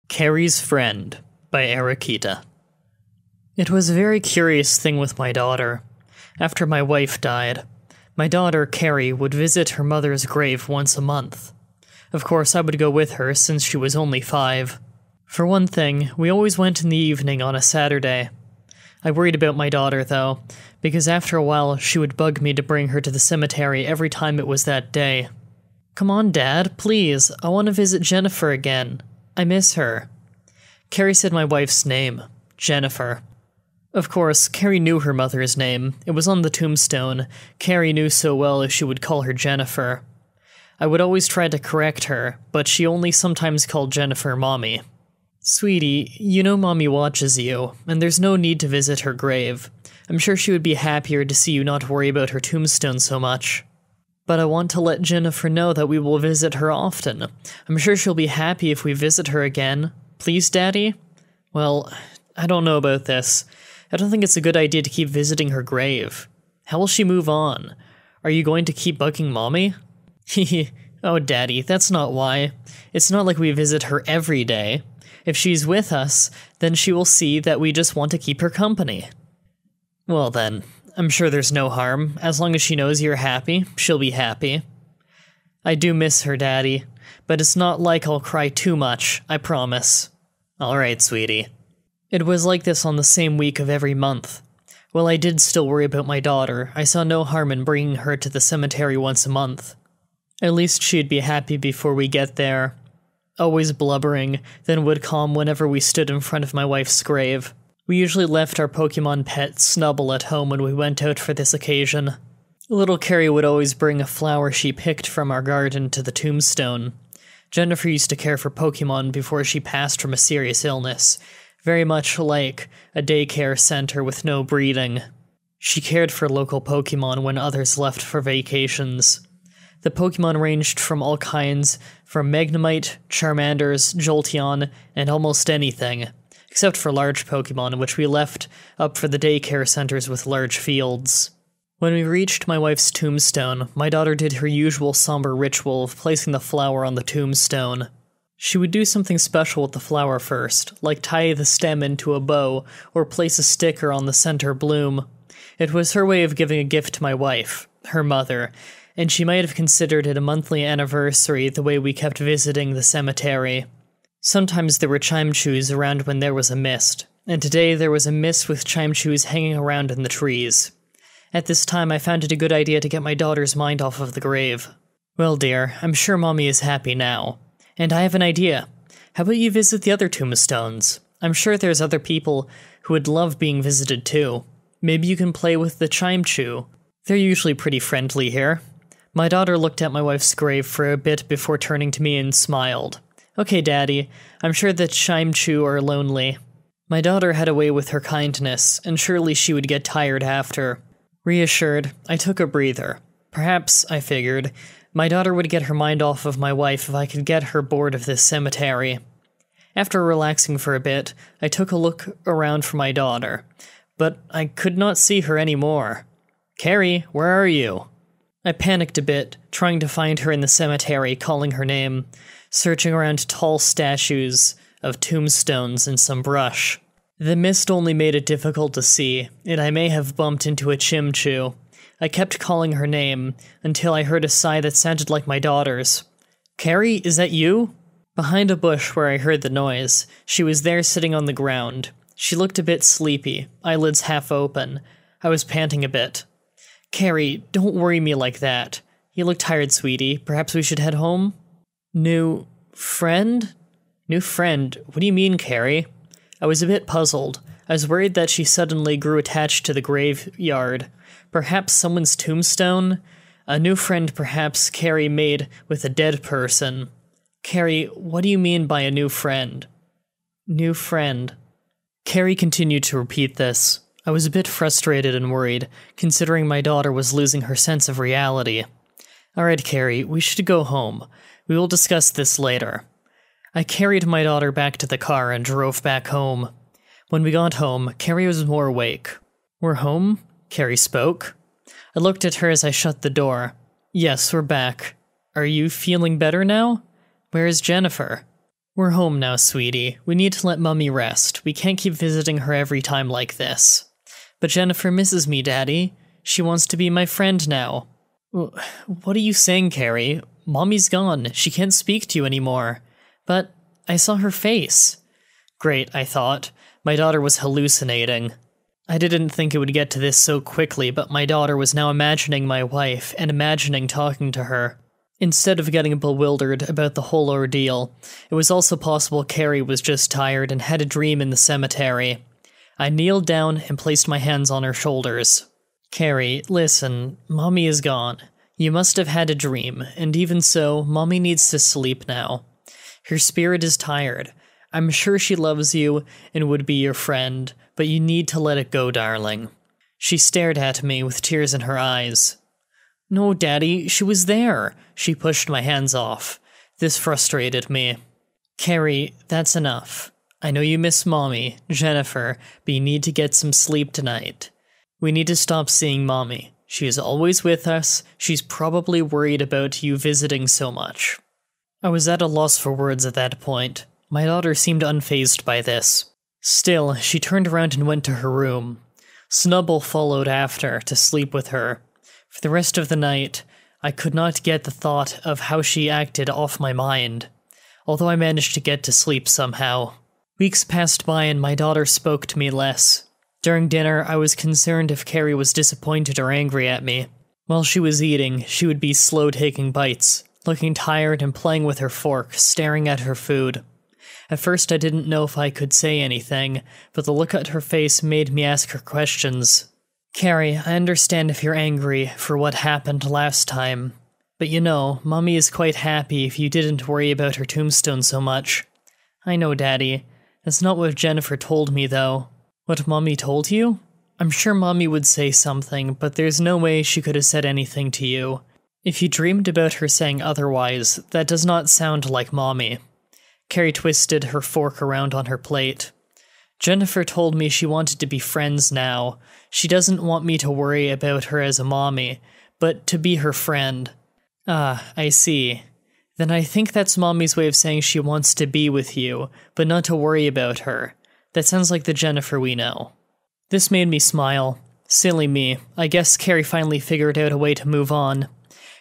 Carrie's Friend by Arakita. It was a very curious thing with my daughter. After my wife died, my daughter, Carrie, would visit her mother's grave once a month. Of course, I would go with her since she was only 5. For one thing, we always went in the evening on a Saturday. I worried about my daughter, though, because after a while she would bug me to bring her to the cemetery every time it was that day. "Come on, Dad, please, I want to visit Jennifer again. I miss her." Carrie said my wife's name, Jennifer. Of course, Carrie knew her mother's name. It was on the tombstone. Carrie knew so well she would call her Jennifer. I would always try to correct her, but she only sometimes called Jennifer Mommy. "Sweetie, you know Mommy watches you, and there's no need to visit her grave. I'm sure she would be happier to see you not worry about her tombstone so much." "But I want to let Jennifer know that we will visit her often. I'm sure she'll be happy if we visit her again. Please, Daddy?" "Well, I don't know about this. I don't think it's a good idea to keep visiting her grave. How will she move on? Are you going to keep bugging Mommy?" "Hehe, oh Daddy, that's not why. It's not like we visit her every day. If she's with us, then she will see that we just want to keep her company." "Well then, I'm sure there's no harm. As long as she knows you're happy, she'll be happy." "I do miss her, Daddy, but it's not like I'll cry too much, I promise." "Alright, sweetie." It was like this on the same week of every month. While I did still worry about my daughter, I saw no harm in bringing her to the cemetery once a month. At least she'd be happy before we get there. Always blubbering, then would calm whenever we stood in front of my wife's grave. We usually left our Pokémon pet Snubble at home when we went out for this occasion. Little Carrie would always bring a flower she picked from our garden to the tombstone. Jennifer used to care for Pokémon before she passed from a serious illness, very much like a daycare center with no breeding. She cared for local Pokémon when others left for vacations. The Pokémon ranged from all kinds, from Magnemite, Charmanders, Jolteon, and almost anything, except for large Pokémon, which we left up for the daycare centers with large fields. When we reached my wife's tombstone, my daughter did her usual somber ritual of placing the flower on the tombstone. She would do something special with the flower first, like tie the stem into a bow or place a sticker on the center bloom. It was her way of giving a gift to my wife, her mother, and she might have considered it a monthly anniversary the way we kept visiting the cemetery. Sometimes there were chime-chews around when there was a mist, and today there was a mist with chime-chews hanging around in the trees. At this time I found it a good idea to get my daughter's mind off of the grave. "Well dear, I'm sure Mommy is happy now. And I have an idea. How about you visit the other tombstones? I'm sure there's other people who would love being visited too. Maybe you can play with the chime-chew. They're usually pretty friendly here." My daughter looked at my wife's grave for a bit before turning to me and smiled. "Okay, Daddy, I'm sure the chime-chew are lonely." My daughter had a way with her kindness, and surely she would get tired after. Reassured, I took a breather. Perhaps, I figured, my daughter would get her mind off of my wife if I could get her bored of this cemetery. After relaxing for a bit, I took a look around for my daughter, but I could not see her anymore. "Carrie, where are you?" I panicked a bit, trying to find her in the cemetery, calling her name, searching around tall statues of tombstones and some brush. The mist only made it difficult to see, and I may have bumped into a chim-chew. I kept calling her name, until I heard a sigh that sounded like my daughter's. "Carrie, is that you?" Behind a bush where I heard the noise, she was there sitting on the ground. She looked a bit sleepy, eyelids half open. I was panting a bit. "Carrie, don't worry me like that. You look tired, sweetie. Perhaps we should head home?" "New friend? New friend? What do you mean, Carrie?" I was a bit puzzled. I was worried that she suddenly grew attached to the graveyard. Perhaps someone's tombstone? A new friend perhaps Carrie made with a dead person. "Carrie, what do you mean by a new friend?" "New friend." Carrie continued to repeat this. I was a bit frustrated and worried, considering my daughter was losing her sense of reality. "Alright, Carrie, we should go home. We will discuss this later." I carried my daughter back to the car and drove back home. When we got home, Carrie was more awake. "We're home?" Carrie spoke. I looked at her as I shut the door. "Yes, we're back. Are you feeling better now? Where is Jennifer?" We're home now, sweetie. We need to let Mummy rest. We can't keep visiting her every time like this. But Jennifer misses me, Daddy. She wants to be my friend now. What are you saying, Carrie? Mommy's gone. She can't speak to you anymore. But I saw her face. Great, I thought. My daughter was hallucinating. I didn't think it would get to this so quickly, but my daughter was now imagining my wife and imagining talking to her. Instead of getting bewildered about the whole ordeal, it was also possible Carrie was just tired and had a dream in the cemetery. I kneeled down and placed my hands on her shoulders. Carrie, listen, Mommy is gone. You must have had a dream, and even so, Mommy needs to sleep now. Her spirit is tired. I'm sure she loves you and would be your friend, but you need to let it go, darling. She stared at me with tears in her eyes. No, Daddy, she was there. She pushed my hands off. This frustrated me. Carrie, that's enough. I know you miss Mommy, Jennifer, but you need to get some sleep tonight. We need to stop seeing Mommy. She is always with us. She's probably worried about you visiting so much. I was at a loss for words at that point. My daughter seemed unfazed by this. Still, she turned around and went to her room. Snubbull followed after to sleep with her. For the rest of the night, I could not get the thought of how she acted off my mind, although I managed to get to sleep somehow. Weeks passed by and my daughter spoke to me less. During dinner, I was concerned if Carrie was disappointed or angry at me. While she was eating, she would be slow taking bites, looking tired and playing with her fork, staring at her food. At first I didn't know if I could say anything, but the look at her face made me ask her questions. Carrie, I understand if you're angry for what happened last time, but you know, Mommy is quite happy if you didn't worry about her tombstone so much. I know, Daddy. That's not what Jennifer told me, though. What Mommy told you? I'm sure Mommy would say something, but there's no way she could have said anything to you. If you dreamed about her saying otherwise, that does not sound like Mommy. Carrie twisted her fork around on her plate. Jennifer told me she wanted to be friends now. She doesn't want me to worry about her as a mommy, but to be her friend. Ah, I see. Then I think that's Mommy's way of saying she wants to be with you, but not to worry about her. That sounds like the Jennifer we know. This made me smile. Silly me. I guess Carrie finally figured out a way to move on.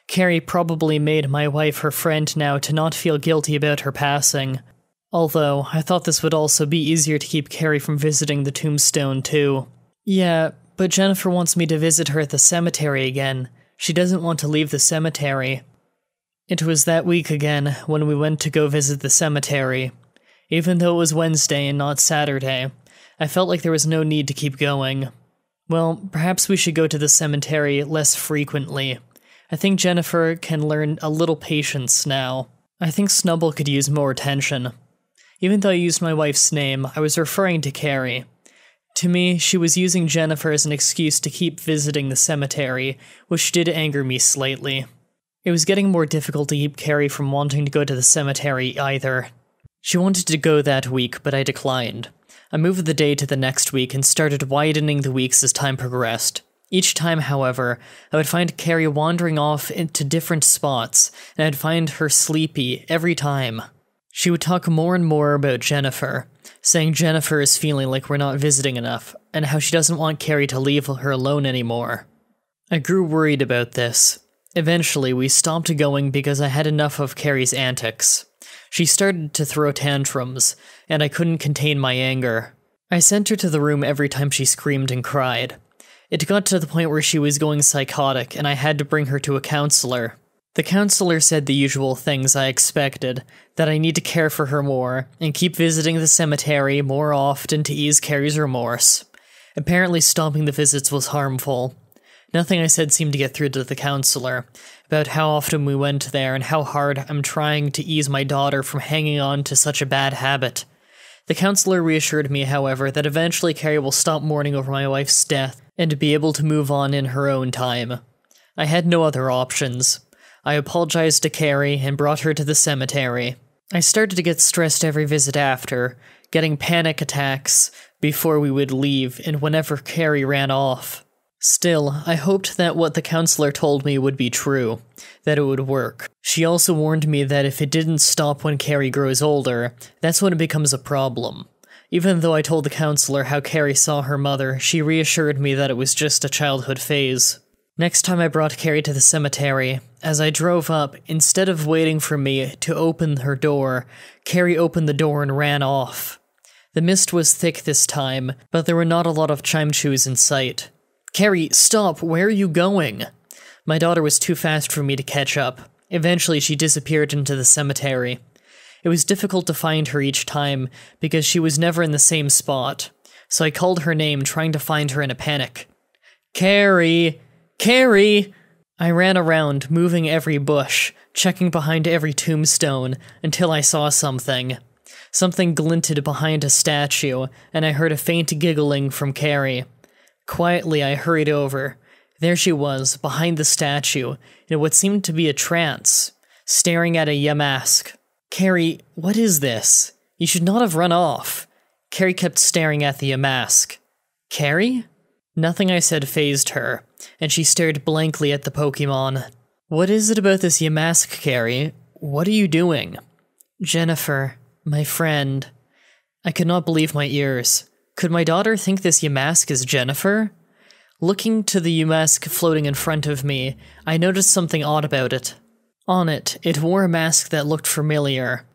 Carrie probably made my wife her friend now to not feel guilty about her passing. Although, I thought this would also be easier to keep Carrie from visiting the tombstone, too. Yeah, but Jennifer wants me to visit her at the cemetery again. She doesn't want to leave the cemetery. It was that week again, when we went to go visit the cemetery. Even though it was Wednesday and not Saturday, I felt like there was no need to keep going. Well, perhaps we should go to the cemetery less frequently. I think Jennifer can learn a little patience now. I think Snubbull could use more attention. Even though I used my wife's name, I was referring to Carrie. To me, she was using Jennifer as an excuse to keep visiting the cemetery, which did anger me slightly. It was getting more difficult to keep Carrie from wanting to go to the cemetery either. She wanted to go that week, but I declined. I moved the day to the next week and started widening the weeks as time progressed. Each time, however, I would find Carrie wandering off into different spots, and I'd find her sleepy every time. She would talk more and more about Jennifer, saying Jennifer is feeling like we're not visiting enough, and how she doesn't want Carrie to leave her alone anymore. I grew worried about this. Eventually, we stopped going because I had enough of Carrie's antics. She started to throw tantrums, and I couldn't contain my anger. I sent her to the room every time she screamed and cried. It got to the point where she was going psychotic, and I had to bring her to a counselor. The counselor said the usual things I expected, that I need to care for her more, and keep visiting the cemetery more often to ease Carrie's remorse. Apparently stopping the visits was harmful. Nothing I said seemed to get through to the counselor, about how often we went there and how hard I'm trying to ease my daughter from hanging on to such a bad habit. The counselor reassured me, however, that eventually Carrie will stop mourning over my wife's death and be able to move on in her own time. I had no other options. I apologized to Carrie and brought her to the cemetery. I started to get stressed every visit after, getting panic attacks before we would leave and whenever Carrie ran off. Still, I hoped that what the counselor told me would be true, that it would work. She also warned me that if it didn't stop when Carrie grows older, that's when it becomes a problem. Even though I told the counselor how Carrie saw her mother, she reassured me that it was just a childhood phase. Next time I brought Carrie to the cemetery, as I drove up, instead of waiting for me to open her door, Carrie opened the door and ran off. The mist was thick this time, but there were not a lot of chime-chews in sight. "Carrie, stop! Where are you going?" My daughter was too fast for me to catch up. Eventually, she disappeared into the cemetery. It was difficult to find her each time, because she was never in the same spot, so I called her name, trying to find her in a panic. "Carrie! Carrie!" I ran around, moving every bush, checking behind every tombstone, until I saw something. Something glinted behind a statue, and I heard a faint giggling from Carrie. Quietly, I hurried over. There she was, behind the statue, in what seemed to be a trance, staring at a yamask. "Carrie, what is this? You should not have run off." Carrie kept staring at the yamask. "Carrie?" Nothing I said fazed her, and she stared blankly at the Pokémon. "What is it about this yamask, Carrie? What are you doing?" "Jennifer, my friend." I could not believe my ears. Could my daughter think this yamask is Jennifer? Looking to the yamask floating in front of me, I noticed something odd about it. On it, it wore a mask that looked familiar.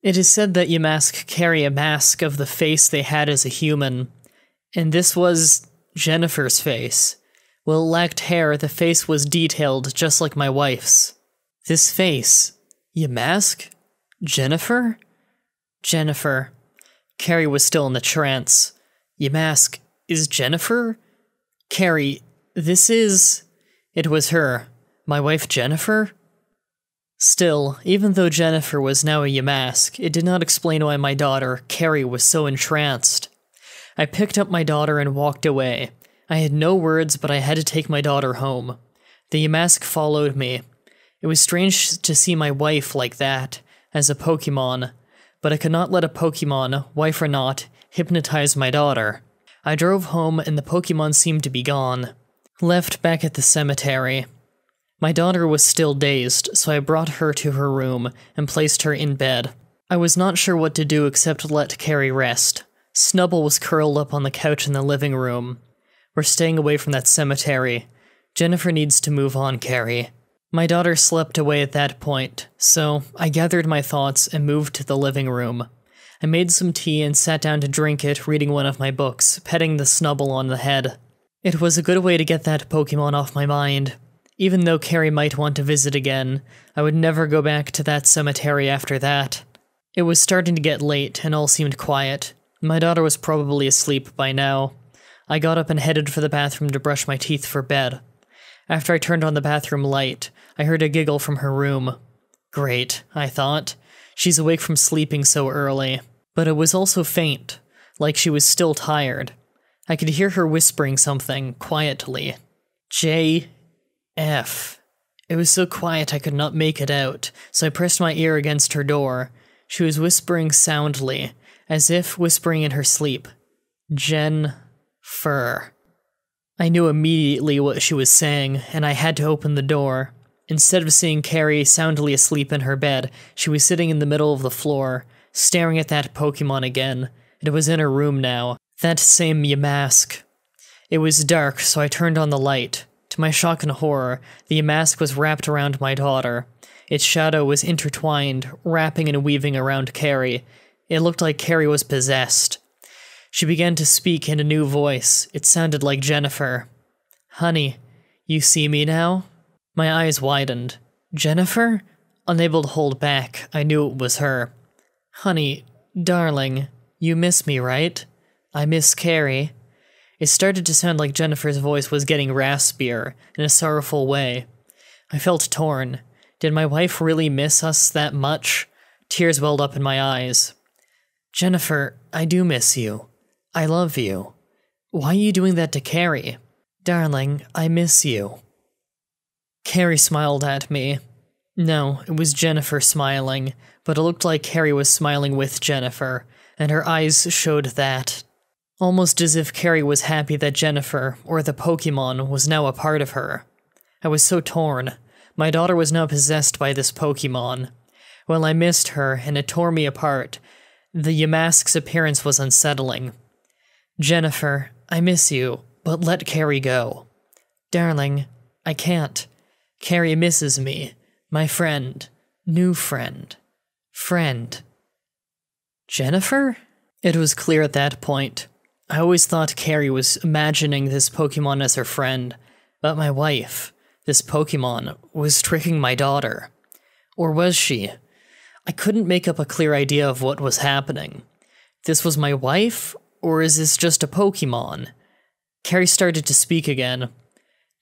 It is said that yamask carry a mask of the face they had as a human, and this was Jennifer's face. While it lacked hair, the face was detailed just like my wife's. This face. Yamask? Jennifer? Jennifer. Carrie was still in the trance. Yamask, is Jennifer? Carrie, this is... It was her. My wife Jennifer? Still, even though Jennifer was now a yamask, it did not explain why my daughter, Carrie, was so entranced. I picked up my daughter and walked away. I had no words, but I had to take my daughter home. The yamask followed me. It was strange to see my wife like that, as a Pokémon, but I could not let a Pokémon, wife or not, hypnotize my daughter. I drove home and the Pokémon seemed to be gone. Left back at the cemetery. My daughter was still dazed, so I brought her to her room and placed her in bed. I was not sure what to do except let Carrie rest. Snubble was curled up on the couch in the living room. We're staying away from that cemetery. Jennifer needs to move on, Carrie. My daughter slept away at that point, so I gathered my thoughts and moved to the living room. I made some tea and sat down to drink it, reading one of my books, petting the Snubble on the head. It was a good way to get that Pokémon off my mind. Even though Carrie might want to visit again, I would never go back to that cemetery after that. It was starting to get late and all seemed quiet. My daughter was probably asleep by now. I got up and headed for the bathroom to brush my teeth for bed. After I turned on the bathroom light, I heard a giggle from her room. Great, I thought. She's awake from sleeping so early. But it was also faint, like she was still tired. I could hear her whispering something, quietly. J.F. It was so quiet I could not make it out, so I pressed my ear against her door. She was whispering soundly, as if whispering in her sleep. Jen-fer. I knew immediately what she was saying, and I had to open the door. Instead of seeing Carrie soundly asleep in her bed, she was sitting in the middle of the floor, staring at that Pokémon again. It was in her room now. That same Yamask. It was dark, so I turned on the light. To my shock and horror, the Yamask was wrapped around my daughter. Its shadow was intertwined, wrapping and weaving around Carrie. It looked like Carrie was possessed. She began to speak in a new voice. It sounded like Jennifer. Honey, you see me now? My eyes widened. Jennifer? Unable to hold back, I knew it was her. Honey, darling, you miss me, right? I miss Carrie. It started to sound like Jennifer's voice was getting raspier, in a sorrowful way. I felt torn. Did my wife really miss us that much? Tears welled up in my eyes. Jennifer, I do miss you. I love you. Why are you doing that to Carrie? Darling, I miss you. Carrie smiled at me. No, it was Jennifer smiling, but it looked like Carrie was smiling with Jennifer, and her eyes showed that. almost as if Carrie was happy that Jennifer, or the Pokémon, was now a part of her. I was so torn. My daughter was now possessed by this Pokémon. While I missed her, and it tore me apart, the Yamask's appearance was unsettling. Jennifer, I miss you, but let Carrie go. Darling, I can't. Carrie misses me. My friend. New friend. Friend. Jennifer? It was clear at that point. I always thought Carrie was imagining this Pokémon as her friend, but my wife, this Pokémon, was tricking my daughter. Or was she? I couldn't make up a clear idea of what was happening. This was my wife, or is this just a Pokémon? Carrie started to speak again.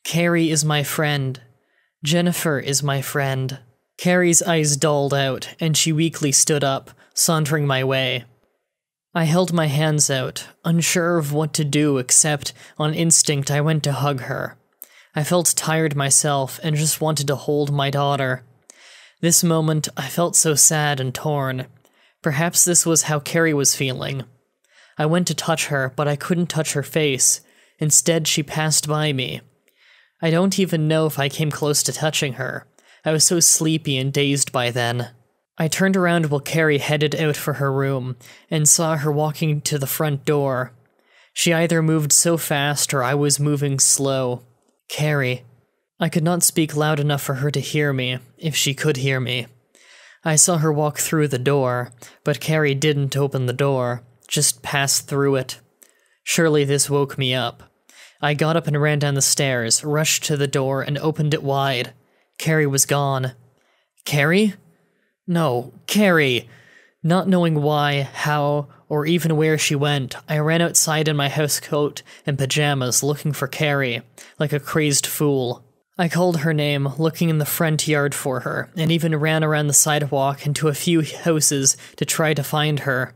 Carrie is my friend. Jennifer is my friend. Carrie's eyes dulled out, and she weakly stood up, sauntering my way. I held my hands out, unsure of what to do except, on instinct, I went to hug her. I felt tired myself and just wanted to hold my daughter. This moment, I felt so sad and torn. Perhaps this was how Carrie was feeling. I went to touch her, but I couldn't touch her face. Instead, she passed by me. I don't even know if I came close to touching her. I was so sleepy and dazed by then. I turned around while Carrie headed out for her room, and saw her walking to the front door. She either moved so fast or I was moving slow. Carrie. I could not speak loud enough for her to hear me, if she could hear me. I saw her walk through the door, but Carrie didn't open the door, just passed through it. Surely this woke me up. I got up and ran down the stairs, rushed to the door, and opened it wide. Carrie was gone. Carrie? No, Carrie! Not knowing why, how, or even where she went, I ran outside in my housecoat and pajamas looking for Carrie, like a crazed fool. I called her name, looking in the front yard for her, and even ran around the sidewalk and to a few houses to try to find her.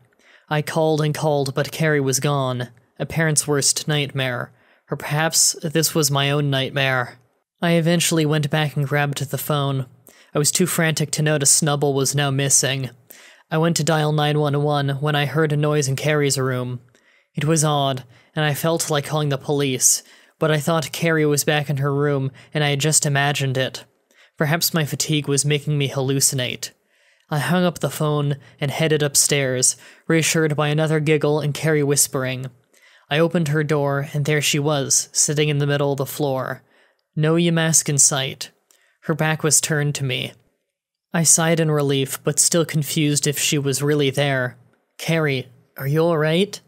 I called and called, but Carrie was gone. A parent's worst nightmare. Or perhaps this was my own nightmare. I eventually went back and grabbed the phone. I was too frantic to notice Snubble was now missing. I went to dial 911 when I heard a noise in Carrie's room. It was odd, and I felt like calling the police, but I thought Carrie was back in her room and I had just imagined it. Perhaps my fatigue was making me hallucinate. I hung up the phone and headed upstairs, reassured by another giggle and Carrie whispering. I opened her door, and there she was, sitting in the middle of the floor. No Yamask in sight. Her back was turned to me. I sighed in relief, but still confused if she was really there. Carrie, are you alright?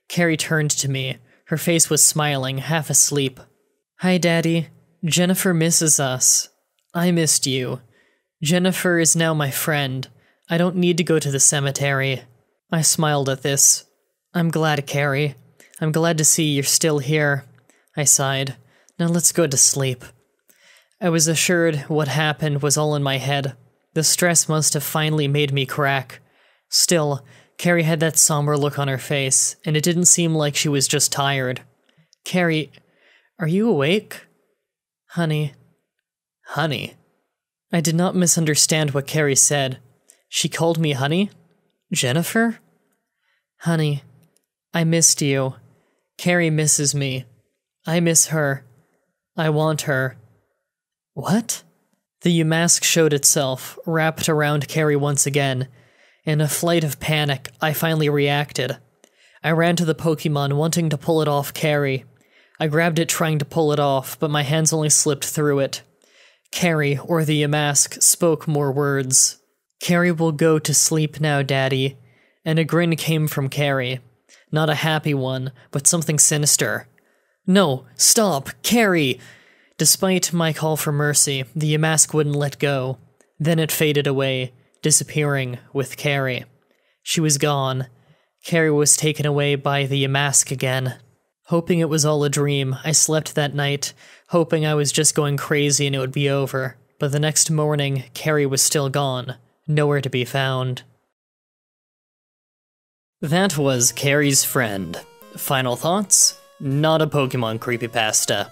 Carrie turned to me. Her face was smiling, half asleep. Hi, Daddy. Jennifer misses us. I missed you. Jennifer is now my friend. I don't need to go to the cemetery. I smiled at this. I'm glad, Carrie. I'm glad to see you're still here. I sighed. Now let's go to sleep. I was assured what happened was all in my head. The stress must have finally made me crack. Still, Carrie had that somber look on her face, and it didn't seem like she was just tired. Carrie, are you awake? Honey. Honey? I did not misunderstand what Carrie said. She called me honey? Jennifer? Honey, I missed you. Carrie misses me. I miss her. I want her. What? The Yamask showed itself, wrapped around Carrie once again. In a flight of panic, I finally reacted. I ran to the Pokémon, wanting to pull it off Carrie. I grabbed it trying to pull it off, but my hands only slipped through it. Carrie, or the Yamask, spoke more words. Carrie will go to sleep now, Daddy. And a grin came from Carrie. Not a happy one, but something sinister. No, stop, Carrie! Despite my call for mercy, the Yamask wouldn't let go. Then it faded away, disappearing with Carrie. She was gone. Carrie was taken away by the Yamask again. Hoping it was all a dream, I slept that night, hoping I was just going crazy and it would be over. But the next morning, Carrie was still gone, nowhere to be found. That was Carrie's friend. Final thoughts? Not a Pokémon creepypasta.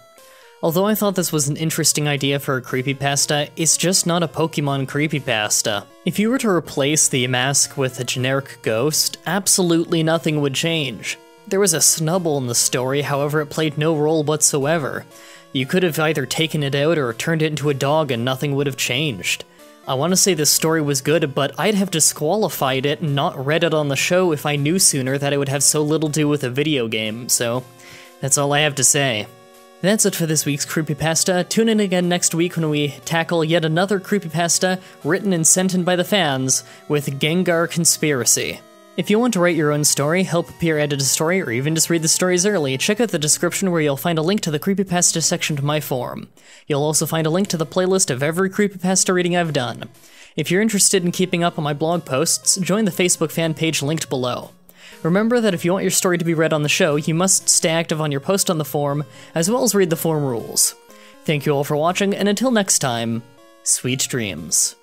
Although I thought this was an interesting idea for a creepypasta, it's just not a Pokémon creepypasta. If you were to replace the Yamask with a generic ghost, absolutely nothing would change. There was a snubble in the story, however it played no role whatsoever. You could have either taken it out or turned it into a dog and nothing would have changed. I want to say this story was good, but I'd have disqualified it and not read it on the show if I knew sooner that it would have so little to do with a video game, so that's all I have to say. That's it for this week's Creepypasta. Tune in again next week when we tackle yet another Creepypasta written and sent in by the fans with Gengar Conspiracy. If you want to write your own story, help Peer edit a story, or even just read the stories early, check out the description where you'll find a link to the Creepypasta section to my forum. You'll also find a link to the playlist of every Creepypasta reading I've done. If you're interested in keeping up on my blog posts, join the Facebook fan page linked below. Remember that if you want your story to be read on the show, you must stay active on your post on the forum, as well as read the forum rules. Thank you all for watching, and until next time, sweet dreams.